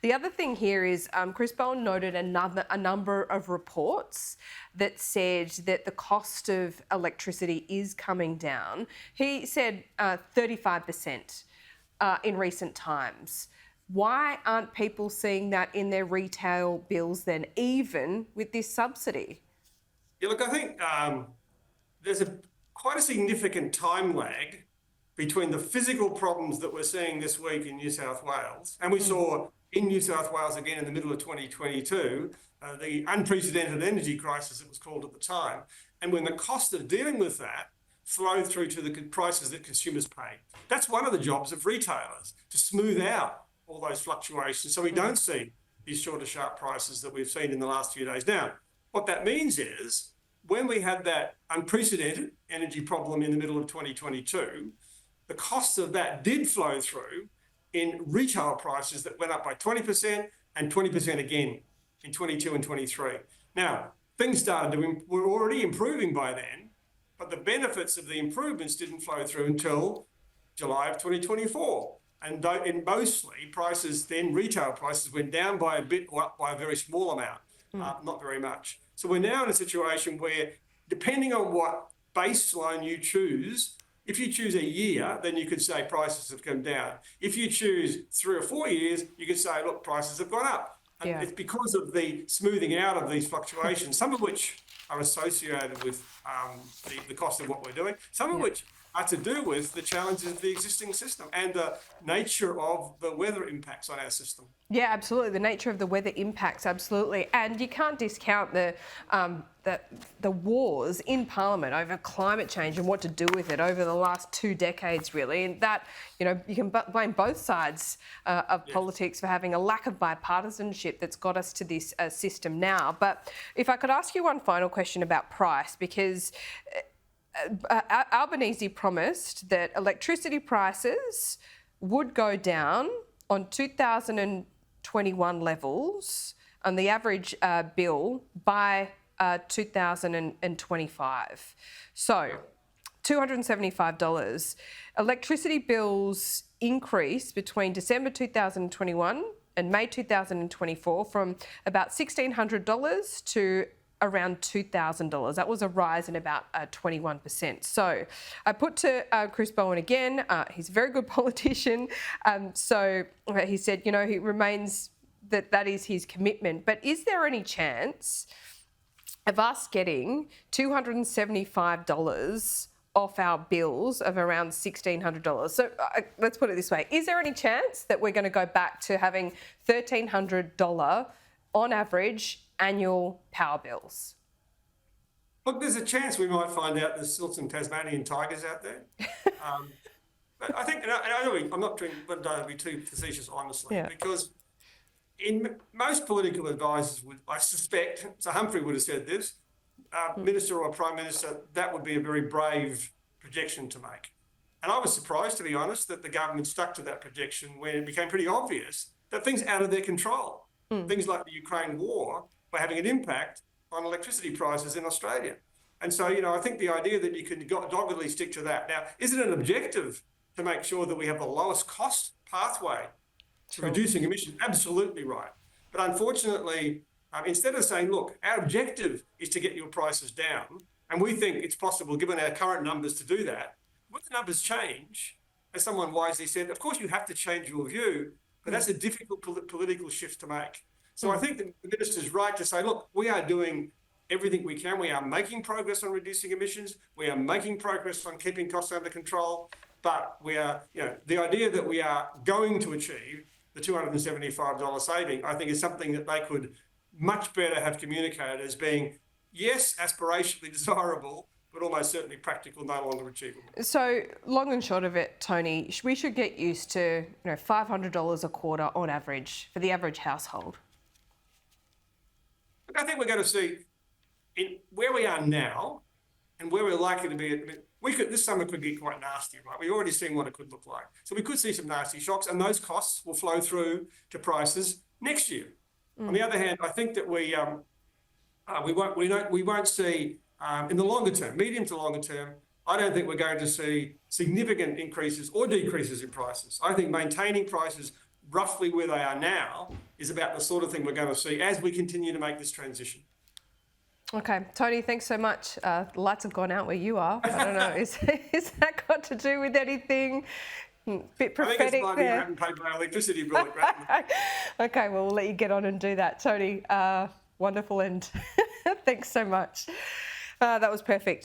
The other thing here is Chris Bowen noted a number of reports that said that the cost of electricity is coming down. He said 35% in recent times. Why aren't people seeing that in their retail bills then, even with this subsidy? Yeah, look, I think there's quite a significant time lag between the physical problems that we're seeing this week in New South Wales, and we saw in New South Wales again in the middle of 2022, the unprecedented energy crisis it was called at the time, and when the cost of dealing with that flow through to the prices that consumers pay. That's one of the jobs of retailers, to smooth out all those fluctuations so we don't see these shorter, sharp prices that we've seen in the last few days. Now, what that means is when we had that unprecedented energy problem in the middle of 2022, the cost of that did flow through in retail prices that went up by 20% and 20% again in 22 and 23. Now, things were already improving by then, but the benefits of the improvements didn't flow through until July of 2024. And mostly prices, then retail prices went down by a bit or up by a very small amount, not very much. So we're now in a situation where, depending on what baseline you choose, if you choose a year, then you could say prices have come down. If you choose 3 or 4 years, you could say, look, prices have gone up. And it's because of the smoothing out of these fluctuations, some of which are associated with the cost of what we're doing, some of which are to do with the challenges of the existing system and the nature of the weather impacts on our system. Yeah, absolutely. The nature of the weather impacts, absolutely. And you can't discount the wars in Parliament over climate change and what to do with it over the last 2 decades, really. And that, you can blame both sides of politics for having a lack of bipartisanship that's got us to this system now. But if I could ask you one final question about price, because Albanese promised that electricity prices would go down on 2021 levels on the average bill by 2025. So $275. Electricity bills increased between December 2021 and May 2024 from about $1,600 to around $2,000. That was a rise in about 21%. So I put to Chris Bowen again, he's a very good politician. So he said, he remains that is his commitment. But is there any chance of us getting $275 off our bills of around $1,600? So let's put it this way. Is there any chance that we're going to go back to having $1,300 on average annual power bills? Look, there's a chance we might find out there's still some Tasmanian tigers out there. But I think, I'm not trying to be too facetious, honestly, because most political advisors would, I suspect, so Humphrey would have said this, Minister or Prime Minister, that would be a very brave projection to make. And I was surprised, to be honest, that the government stuck to that projection when it became pretty obvious that things out of their control, things like the Ukraine war, were having an impact on electricity prices in Australia. And so, I think the idea that you can doggedly stick to that. Now, is it an objective to make sure that we have the lowest cost pathway to reducing emissions? Absolutely right. But unfortunately, instead of saying, look, our objective is to get your prices down, and we think it's possible, given our current numbers, to do that, when the numbers change, as someone wisely said, of course you have to change your view, but that's a difficult political shift to make. So I think the minister's right to say, look, we are doing everything we can. We are making progress on reducing emissions. We are making progress on keeping costs under control. But we are, the idea that we are going to achieve the $275 saving, I think is something that they could much better have communicated as being, yes, aspirationally desirable, but almost certainly practical, no longer achievable. So long and short of it, Tony, we should get used to $500 a quarter on average for the average household. I think we're going to see in where we are now and where we're likely to be. This summer could get quite nasty, right? We've already seen what it could look like. So we could see some nasty shocks, and those costs will flow through to prices next year. On the other hand, I think that we won't see in the longer term, medium to longer term, I don't think we're going to see significant increases or decreases in prices. I think maintaining prices roughly where they are now is about the sort of thing we're going to see as we continue to make this transition. Okay, Tony, thanks so much. The lights have gone out where you are. I don't know, is that got to do with anything? Bit prophetic I think it's my there. I haven't paid my electricity bill at Grattan. Okay, well, we'll let you get on and do that. Tony, wonderful end. Thanks so much. That was perfect.